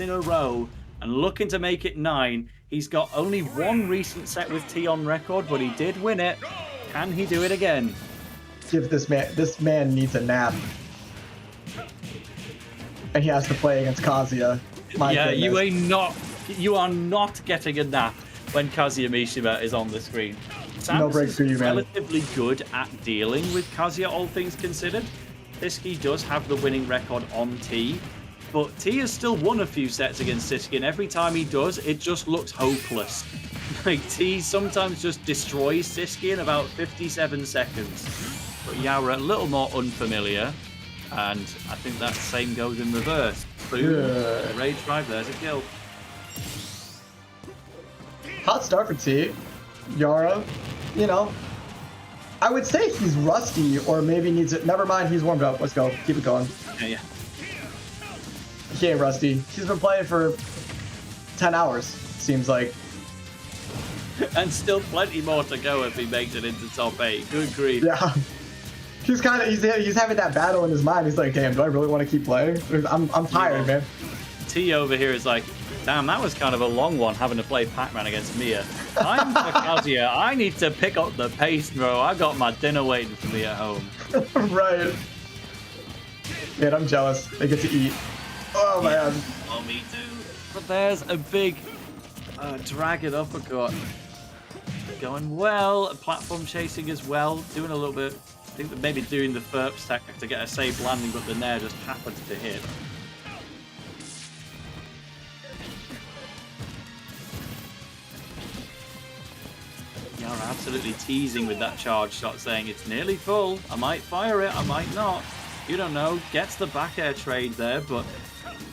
in a row and looking to make it 9. He's got only one recent set with T on record, but he did win it. Can he do it again? Give this man needs a nap. And he has to play against Kazuya. My goodness. You are not getting a nap when Kazuya Mishima is on the screen. Samus no breaks for you, man. Relatively good at dealing with Kazuya, all things considered. Siski does have the winning record on T, but T has still won a few sets against Siski, and every time he does, it just looks hopeless. Like, T sometimes just destroys Siski in about 57 seconds. But Yaura, a little more unfamiliar, and I think that same goes in reverse. Boom. Rage drive, there's a kill. Hot start for T. Yaura, you know, I would say he's rusty, or maybe needs it. Never mind, he's warmed up. Let's go. Keep it going. Yeah. He ain't rusty. He's been playing for 10 hours, seems like. And still plenty more to go if he makes it into top 8. Good grief. Yeah. He's kind of he's having that battle in his mind. He's like, damn, do I really want to keep playing? I'm tired, man. T over here is like, damn, that was kind of a long one, having to play Pac-Man against Mia. I'm for Kazuya. I need to pick up the pace, bro. I got my dinner waiting for me at home. Right. Man, I'm jealous. They get to eat. Oh, man. Oh, me too. But there's a big dragon uppercut. Going well. Platform chasing as well. Doing a little bit. I think that maybe doing the Ferps tech to get a safe landing, but the Nair just happens to hit. Yaura absolutely teasing with that charge shot, saying it's nearly full. I might fire it, I might not. You don't know. Gets the back air trade there, but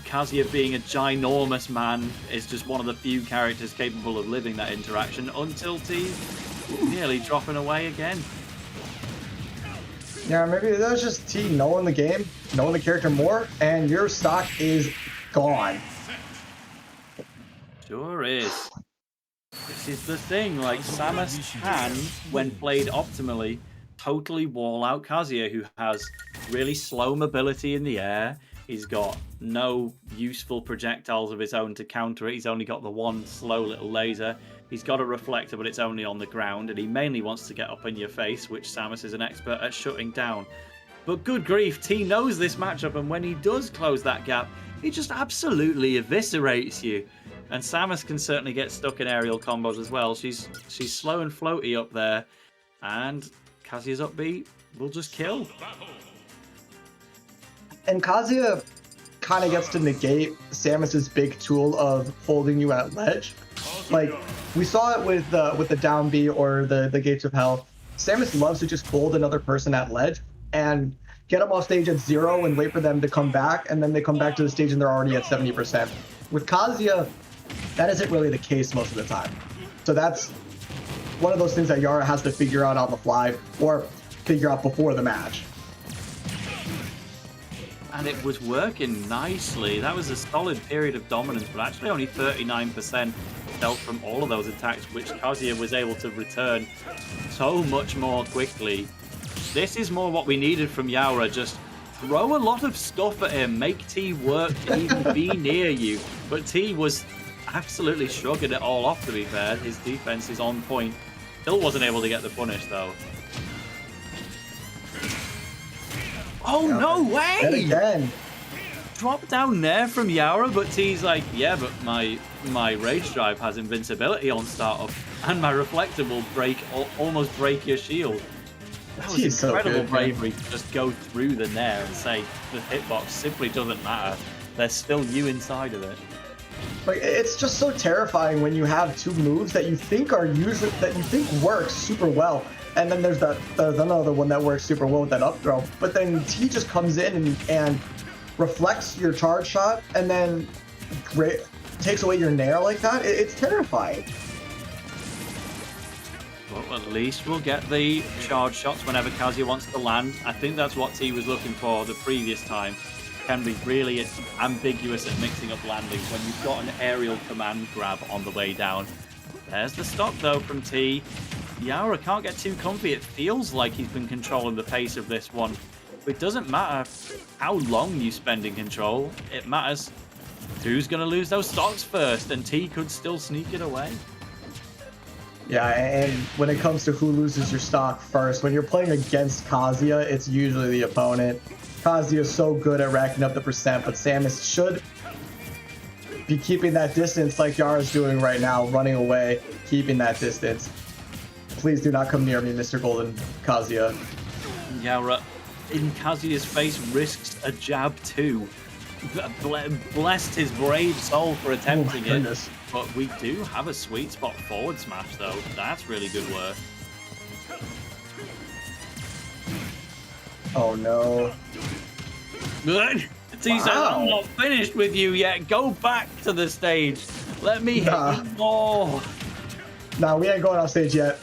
Kazuya, being a ginormous man, is just one of the few characters capable of living that interaction until T nearly dropping away again. Yeah, maybe that was just T knowing the game, knowing the character more, and your stock is gone. Sure is. This is the thing, like, Samus can, when played optimally, totally wall out Kazuya, who has really slow mobility in the air. He's got no useful projectiles of his own to counter it. He's only got the one slow little laser. He's got a reflector, but it's only on the ground, and he mainly wants to get up in your face, which Samus is an expert at shutting down. But good grief, T knows this matchup, and when he does close that gap, he just absolutely eviscerates you. And Samus can certainly get stuck in aerial combos as well. She's slow and floaty up there, and Kazuya's upbeat will just kill. And Kazuya kind of gets to negate Samus's big tool of holding you at ledge. Like, we saw it with the down B or the Gates of Hell. Samus loves to just hold another person at ledge and get them off stage at 0 and wait for them to come back, and then they come back to the stage and they're already at 70%. With Kazuya, that isn't really the case most of the time. So that's one of those things that Yaura has to figure out on the fly, or figure out before the match. And it was working nicely. That was a solid period of dominance, but actually only 39% dealt from all of those attacks, which Kazuya was able to return so much more quickly. This is more what we needed from Yaura. Just throw a lot of stuff at him, make T work to even be near you. But T was absolutely shrugging it all off, to be fair. His defense is on point. Still wasn't able to get the punish, though. Oh, no way! Again. Drop down there from Yaura, but T's like, yeah, but my Rage Drive has invincibility on startup, and my Reflector will almost break your shield. That was incredible bravery to just go through the Nair and say the hitbox simply doesn't matter. There's still you inside of it. Like, it's just so terrifying when you have two moves that you think works super well, and then there's another one that works super well with that up throw. But then T just comes in and reflects your charge shot, and then takes away your Nair like that. It's terrifying. Well, at least we'll get the charge shots whenever Kazuya wants to land. I think that's what T was looking for the previous time. Can be really ambiguous at mixing up landings when you've got an aerial command grab on the way down. There's the stop, though, from T. Yaura can't get too comfy. It feels like he's been controlling the pace of this one. It doesn't matter how long you spend in control. It matters who's going to lose those stocks first? And T could still sneak it away. Yeah, and when it comes to who loses your stock first, when you're playing against Kazuya, it's usually the opponent. Kazuya's so good at racking up the percent, but Samus should be keeping that distance like Yaura's doing right now, running away, keeping that distance. Please do not come near me, Mr. Golden Kazuya. Yaura, in Kazuya's face, risks a jab too. Blessed his brave soul for attempting it. But we do have a sweet spot forward smash, though. That's really good work. Oh, no. Good. T says, I'm not finished with you yet. Go back to the stage. Let me hit you more. Nah, we ain't going off stage yet.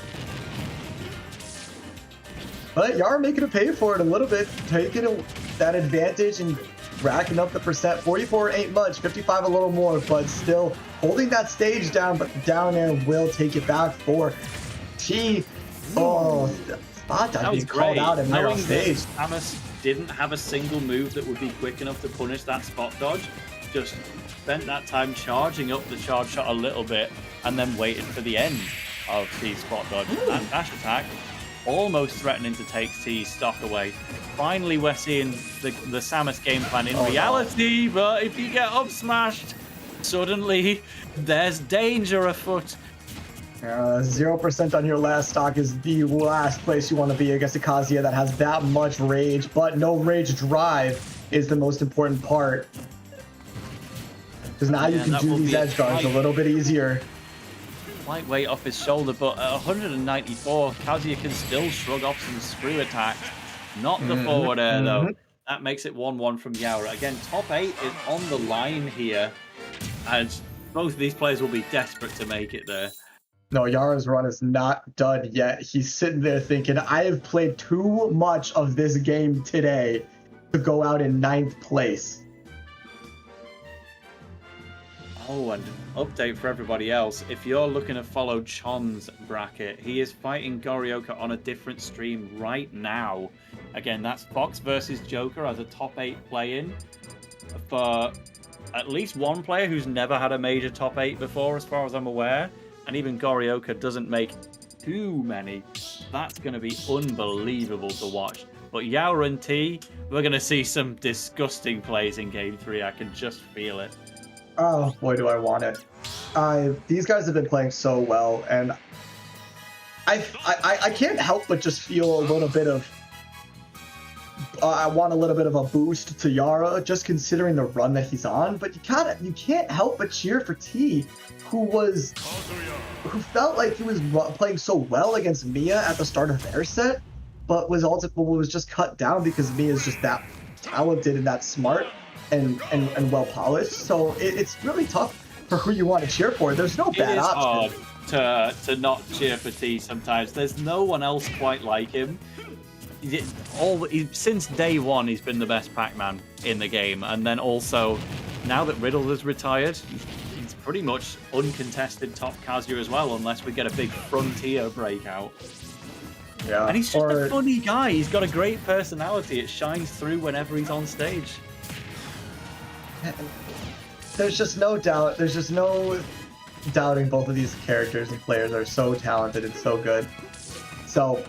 But Yaura making a pay for it a little bit, taking that advantage and racking up the percent. 44 ain't much, 55 a little more, but still holding that stage down, but the down air will take it back for T. Oh, spot that being called out and now on stage. Samus didn't have a single move that would be quick enough to punish that spot dodge. Just spent that time charging up the charge shot a little bit and then waited for the end of T's spot dodge. And dash attack almost threatening to take T's stock away. Finally, we're seeing the Samus game plan in reality, but if you get up smashed, suddenly there's danger afoot. 0% on your last stock is the last place you want to be against a Kazuya that has that much rage, but no rage drive is the most important part. Because now you can do these edge guards a little bit easier. Lightweight off his shoulder, but at 194, Kazuya can still shrug off some screw attacks. Not the forward air, though. That makes it 1-1 from Yaura. Again, top 8 is on the line here, and both of these players will be desperate to make it there. No, Yaura's run is not done yet. He's sitting there thinking, I have played too much of this game today to go out in 9th place. Oh, and update for everybody else. If you're looking to follow Chon's bracket, he is fighting Goryoka on a different stream right now. Again, that's Fox versus Joker as a top 8 play-in for at least one player who's never had a major top 8 before, as far as I'm aware. And even Goryoka doesn't make too many. That's going to be unbelievable to watch. But Yaura and T, we're going to see some disgusting plays in Game 3. I can just feel it. Oh, boy, do I want it. These guys have been playing so well, and I can't help but just feel a little bit of... I want a little bit of a boost to Yaura, just considering the run that he's on. But you can't help but cheer for T, who felt like he was playing so well against Mia at the start of their set, but was just cut down because Mia is just that talented and that smart and well polished. So it's really tough for who you want to cheer for. There's no bad option. It is hard to not cheer for T sometimes. There's no one else quite like him. Since day one, he's been the best Pac-Man in the game, and then also now that Riddle has retired, he's pretty much uncontested top Kazuya as well, unless we get a big Frontier breakout. Yeah, and he's just a funny guy. He's got a great personality. It shines through whenever he's on stage. There's just no doubt. There's just no doubting both of these characters and players are so talented and so good. So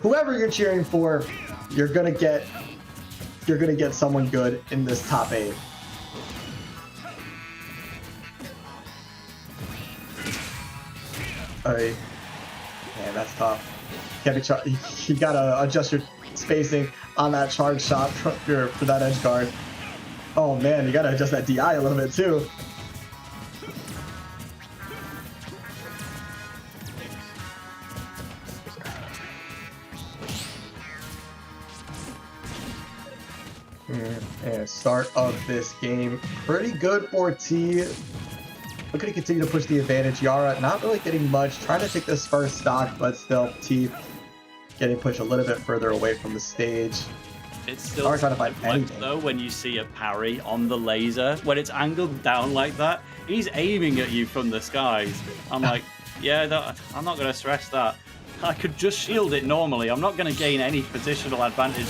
whoever you're cheering for, you're gonna get someone good in this top 8. Man, that's tough. You gotta adjust your spacing on that charge shot for that edge guard. Oh man, you gotta adjust that DI a little bit too. And start of this game, pretty good for T. Looking to continue to push the advantage. Yaura not really getting much, trying to take this first stock, but still T getting pushed a little bit further away from the stage. It's still trying to find anything though when you see a parry on the laser, when it's angled down like that, he's aiming at you from the skies. I'm like, yeah, I'm not going to stress that. I could just shield it normally. I'm not going to gain any positional advantage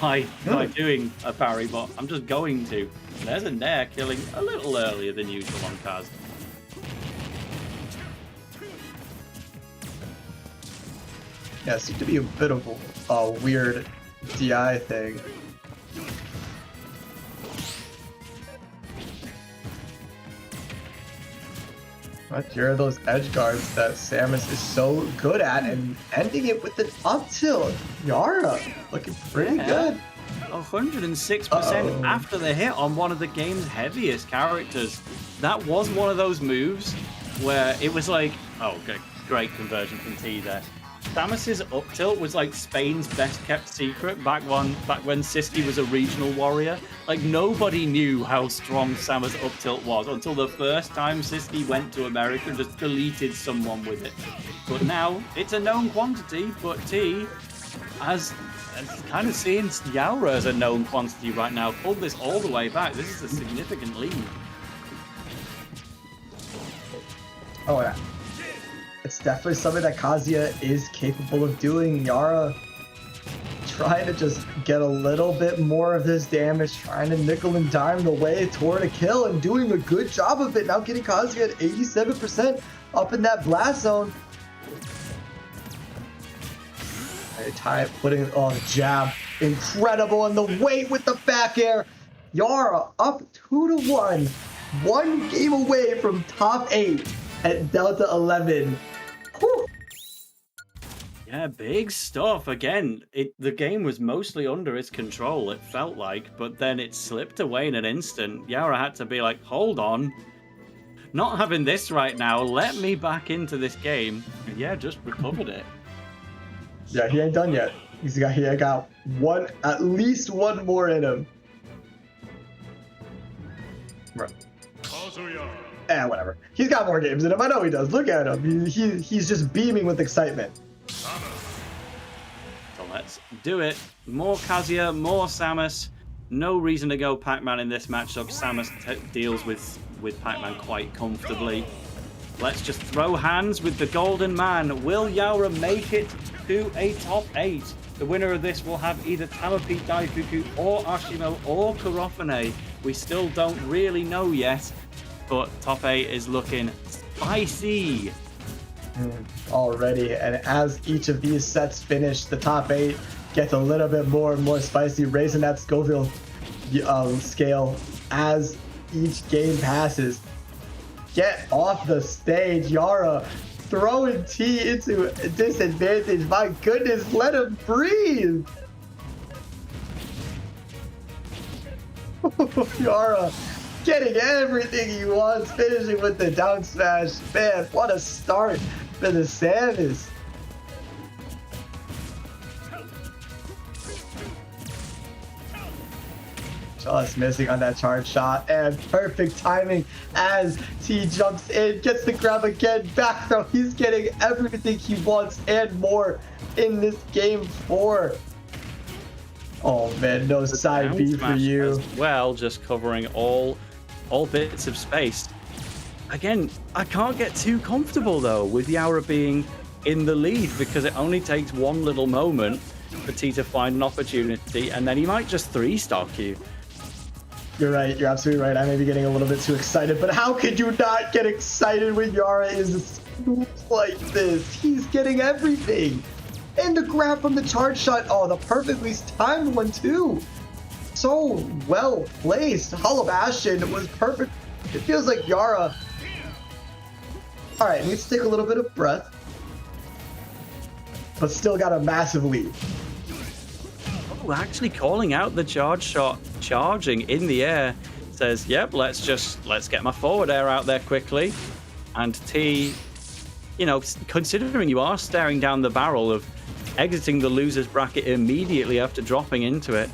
by doing a parry, but I'm just going to. There's a Nair killing a little earlier than usual on Kaz. Yeah, it seemed to be a bit of a weird DI thing. But here are those edge guards that Samus is so good at, and ending it with an up tilt. Yaura looking pretty good. 106% after the hit on one of the game's heaviest characters. That was one of those moves where it was like, oh, great conversion from T there. Samus's up tilt was like Spain's best kept secret back when Siski was a regional warrior. Like nobody knew how strong Samus up tilt was until the first time Siski went to America and just deleted someone with it. But now it's a known quantity, but T has kind of seeing Yaura as a known quantity right now. Pulled this all the way back. This is a significant lead. Oh yeah. It's definitely something that Kazuya is capable of doing. Yaura trying to just get a little bit more of this damage, trying to nickel and dime the way toward a kill, and doing a good job of it. Now getting Kazuya at 87% up in that blast zone. Putting on jab. Incredible, and the weight with the back air. Yaura up 2-1. One game away from top 8 at Delta 11. Whew. Yeah, big stuff. Again, the game was mostly under its control, it felt like, but then it slipped away in an instant. Yaura had to be like, hold on. Not having this right now. Let me back into this game. And yeah, just recovered it. Yeah, he ain't done yet. He got one, at least one more in him. Right. Kazuya. Whatever. He's got more games in him. I know he does. Look at him. He's just beaming with excitement. So let's do it. More Kazuya, more Samus. No reason to go Pac-Man in this matchup. Samus deals with Pac-Man quite comfortably. Let's just throw hands with the Golden Man. Will Yaura make it to a top 8? The winner of this will have either Tamapi Daifuku or Ashimo or Kurofane. We still don't really know yet, but top 8 is looking spicy. Already, and as each of these sets finish, the top 8 gets a little bit more and more spicy, raising that Scoville scale as each game passes. Get off the stage, Yaura. Throwing T into a disadvantage. My goodness, let him breathe. Yaura getting everything he wants, finishing with the down smash. Man, what a start for the Samus. Just missing on that charge shot, and perfect timing as T jumps in, gets the grab again, back throw. He's getting everything he wants and more in this game 4. Oh man, no side B for you. As well, just covering all bits of space. Again, I can't get too comfortable though with Yaura being in the lead, because it only takes one little moment for T to find an opportunity, and then he might just 3-stock you. You're right. You're absolutely right. I may be getting a little bit too excited, but how could you not get excited when Yaura is like this? He's getting everything. And the grab from the charge shot. Oh, the perfectly timed one too. So well placed. Hollow Bastion was perfect. It feels like Yaura. All right, needs to take a little bit of breath, but still got a massive lead. Actually calling out the charge shot, charging in the air, says, yep, let's get my forward air out there quickly. And T, you know, considering you are staring down the barrel of exiting the loser's bracket immediately after dropping into it,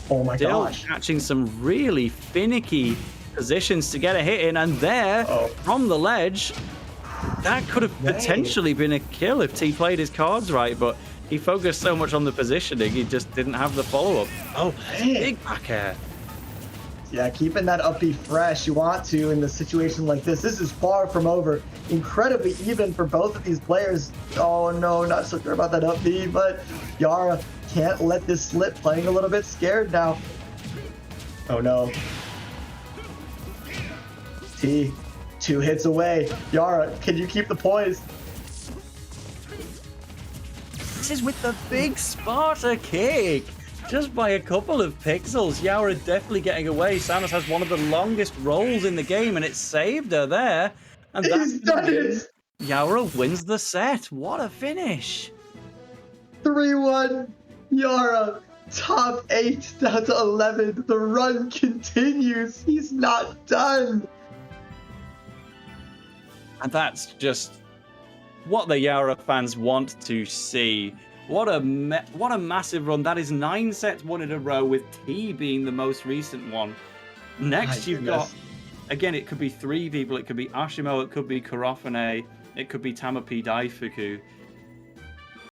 oh my gosh, catching some really finicky positions to get a hit in, and there, from the ledge, that could have potentially been a kill if T played his cards right, but he focused so much on the positioning, he just didn't have the follow-up. Oh, big back air. Yeah, keeping that up B fresh, you want to in the situation like this. This is far from over. Incredibly even for both of these players. Oh no, not so sure about that up B, but Yaura can't let this slip, playing a little bit scared now. Oh no. T, 2 hits away. Yaura, can you keep the poise? This is with the big Sparta kick. Just by a couple of pixels, Yaura definitely getting away. Samus has one of the longest rolls in the game, and it saved her there. And that's He's done it! Yaura wins the set. What a finish. 3-1. Yaura, top 8 down to 11. The run continues. He's not done. And that's just what the Yaura fans want to see. What a massive run. That is 9 sets won in a row, with T being the most recent one. Next, you've got, again, it could be 3 people. It could be Ashimo, it could be Karofane, it could be Tamapi Daifuku.